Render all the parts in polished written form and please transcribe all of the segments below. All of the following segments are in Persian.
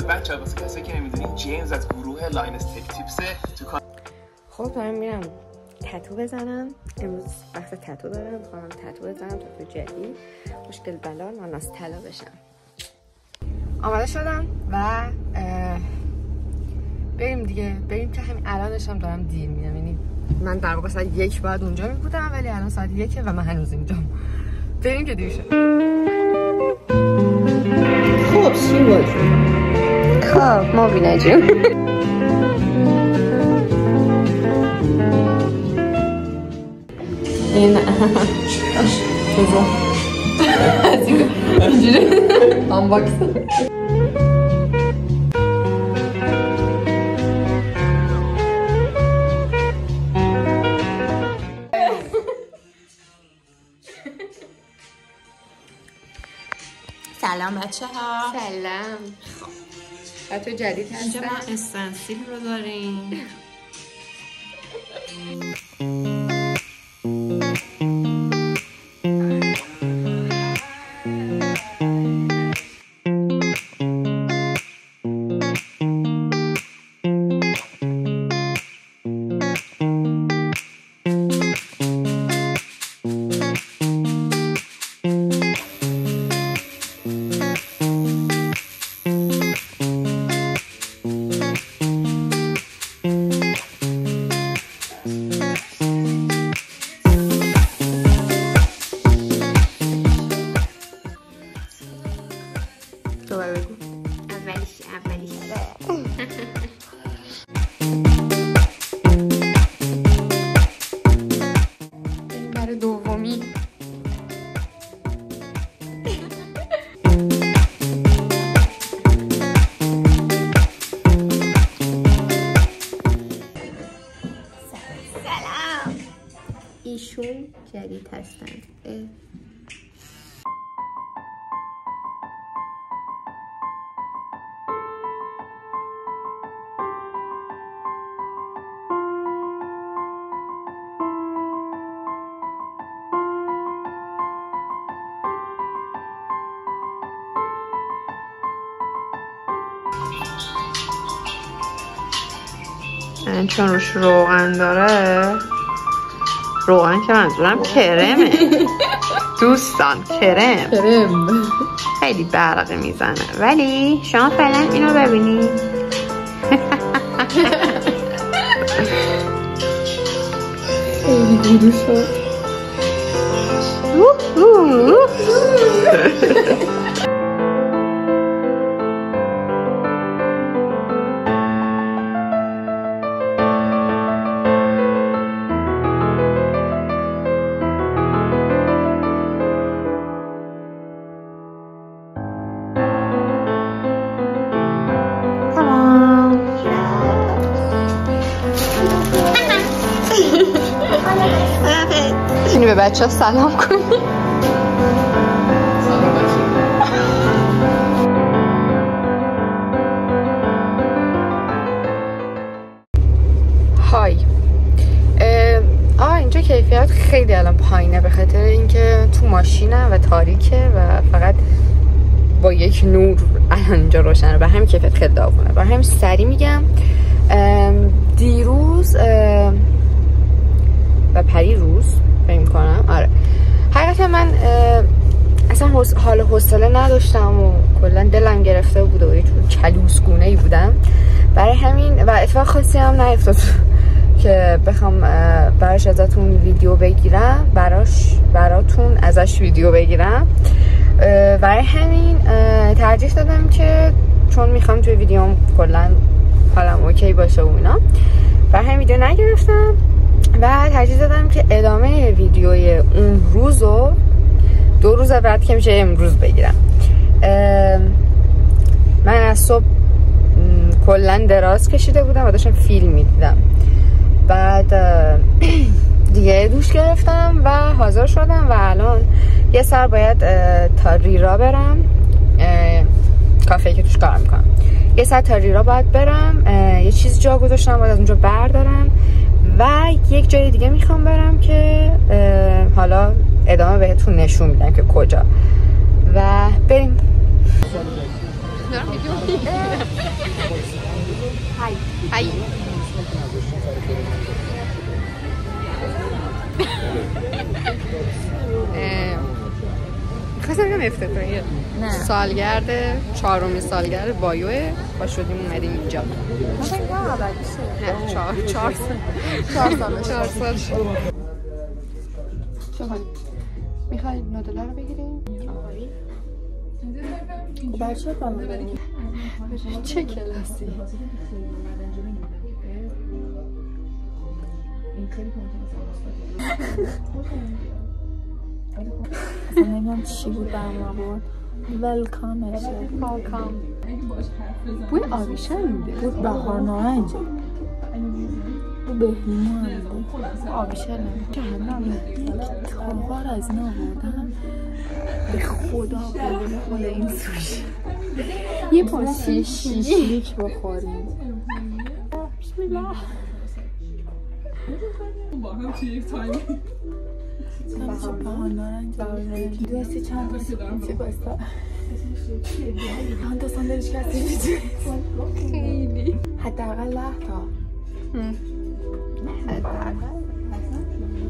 بچه‌ها واسه کسایی که نمیدونین جیمز از گروه لاینز تک تیپسه. خب دارم میرم تتو بزنم. امروز وقت تتو دارم، میخوام تتو بزنم، تتو جدید، مشکل بلال من از طلا بشم. آماده شدم و بریم دیگه، بریم که همین الانش هم دارم دیر میرم. یعنی من در واقع ساعت 1 بعد اونجا میبودم ولی الان ساعت 1 و من هنوز اینجام. بریم که دیر شد. خب چی بود؟ خب مبینه جون این اینجوری آنباکس سلام بچه ها. سلام. تو جدید هستن؟ اینجا ما استنسیل رو داریم. برای دومی سلام. ایشون جدید هستن. چون روش روغن داره، روغن که منظورم کرمه دوستان، کرم خیلی برقه میزنه، ولی شما فعلا اینو ببینید. خیلی بودو شد. میتونی به بچه ها سلام کنی؟ های اینجا کیفیت خیلی الان پایینه به خاطر اینکه تو ماشینه و تاریکه و فقط با یک نور الان اینجا روشنه، به همین کیفیت خیلی داغونه. با همین سری میگم دیروز و پری روز فکر می‌کنم، آره حقیقتا من اصلا حال حوصله نداشتم و کلا دلم گرفته بود و یه جور کلوسگونه‌ای بودم، برای همین و اتفاق خاصی هم نیفتاد که بخوام براش ازتون ویدیو بگیرم، براتون ازش ویدیو بگیرم. برای همین ترجیح دادم که چون میخوام توی ویدیوم کلا حالم اوکی باشه و اینا، برای همین ویدیو نگرفتم و ترجیح دادم که ادامه ویدیوی اون روزو 2 روز بعد که میشه امروز بگیرم. من از صبح کلا دراز کشیده بودم و داشتم فیلم میدیدم. بعد دیگه دوش گرفتم و حاضر شدم و الان یه سر باید تا ریرا برم، کافه که توش کار میکنم. یه سر تا ریرا باید برم، یه چیز جا گذاشتم باید از اونجا بردارم و یک جای دیگه میخوام برم که حالا ادامه بهتون نشون میدم که کجا. و بریم. های خواستم بگم افتتاحیه سالگرد 4مین سالگرد بایوه و شدیم اومدیم اینجا. نه 4 سال میخوایی نودلا رو بگیریم؟ بچه با ببریم چه کلاسی؟ اصلا نمیدونم چی بود برم آورد. ولکامشه. فالکام بوی آبیشن میده. بود بهار نارنجه. بود بهلیمو هم بود. آبیشنه جهنم یک تاغار از این آوردن به خدا بول این سوشی یه پاسی شیشلیک بخوریم. بسم الله. بهار نارنج دوستی چند تا سیبانسی باستا چند تا ساندویچ کسی میشه خیلی حداقل 10 تا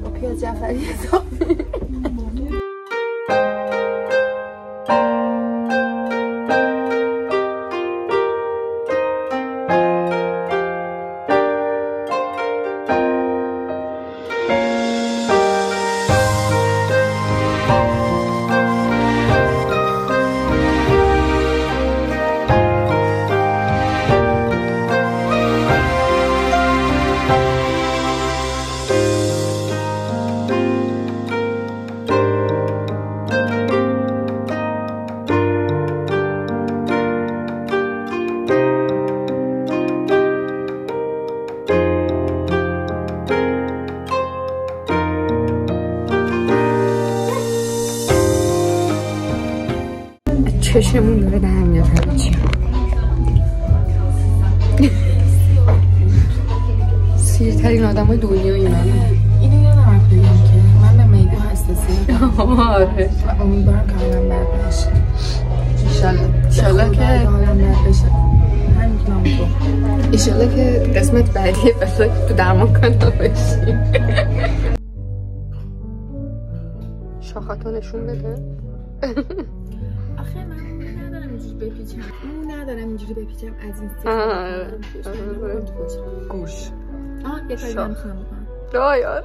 با پیاز جعفری حساب. چشمون داره در میاد همه چی. سیرترین آدم های دنیا اینا. اینو یادم بگم که من به میگو حساسیت آره و امیدوارم که حالم بد نشه. ایشالله که حالم بد بشه. همین که نامو ایشالله که قسمت بعدی بسا تو درمان کنم بشی. شاخاتو نشون بده. آخه من ندارم اینجوری بپیچم از این گوش یه کاری من میخوام بکنم. یار